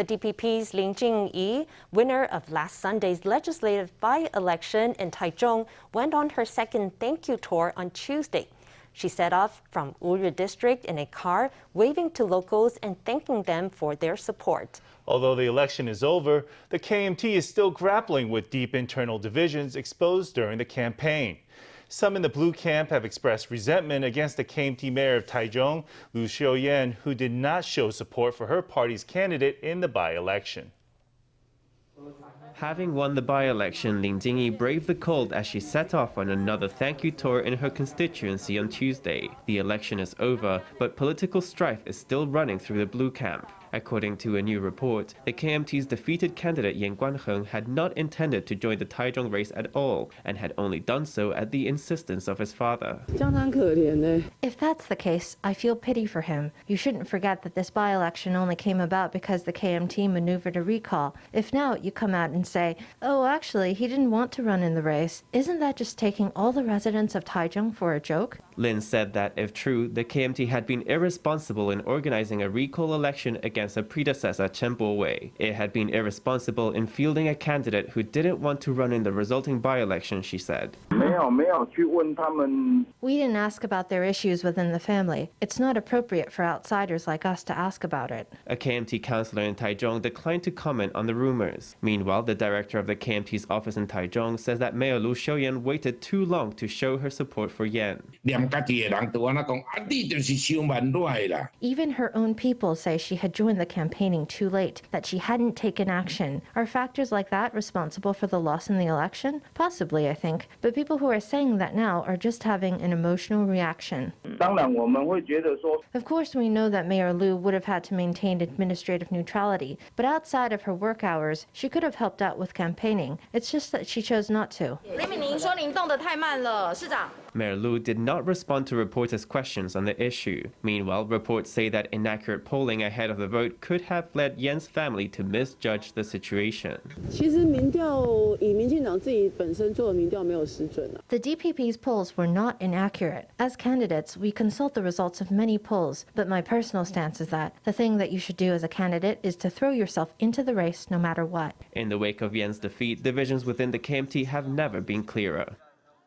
The DPP's Lin Ching-yi, winner of last Sunday's legislative by-election in Taichung, went on her second thank you tour on Tuesday. She set off from Wuri District in a car, waving to locals and thanking them for their support. Although the election is over, the KMT is still grappling with deep internal divisions exposed during the campaign. Some in the blue camp have expressed resentment against the KMT mayor of Taichung, Shiow-yen, who did not show support for her party's candidate in the by-election. Having won the by-election, Lin Ching-yi braved the cold as she set off on another thank you tour in her constituency on Tuesday. The election is over, but political strife is still running through the blue camp. According to a new report, the KMT's defeated candidate Yen Kuan-heng had not intended to join the Taichung race at all and had only done so at the insistence of his father. If that's the case, I feel pity for him. You shouldn't forget that this by-election only came about because the KMT maneuvered a recall. If now you come out and say, oh, actually, he didn't want to run in the race, isn't that just taking all the residents of Taichung for a joke? Lin said that, if true, the KMT had been irresponsible in organizing a recall election against a predecessor, Chen Bo-wei. It had been irresponsible in fielding a candidate who didn't want to run in the resulting by-election, she said. We didn't ask about their issues within the family. It's not appropriate for outsiders like us to ask about it. A KMT councillor in Taichung declined to comment on the rumors. Meanwhile, the director of the KMT's office in Taichung says that Mayor Shiow-yen waited too long to show her support for Yen. Even her own people say she had joined the campaigning too late, that she hadn't taken action. Are factors like that responsible for the loss in the election? Possibly, I think. But people who are saying that now are just having an emotional reaction. Of course, we know that Mayor Liu would have had to maintain administrative neutrality, but outside of her work hours, she could have helped out with campaigning. It's just that she chose not to. Mayor Liu did not respond to reporters' questions on the issue. Meanwhile, reports say that inaccurate polling ahead of the vote could have led Yen's family to misjudge the situation. The DPP's polls were not inaccurate. As candidates, we consult the results of many polls, but my personal stance is that the thing that you should do as a candidate is to throw yourself into the race no matter what. In the wake of Yen's defeat, divisions within the KMT have never been clearer.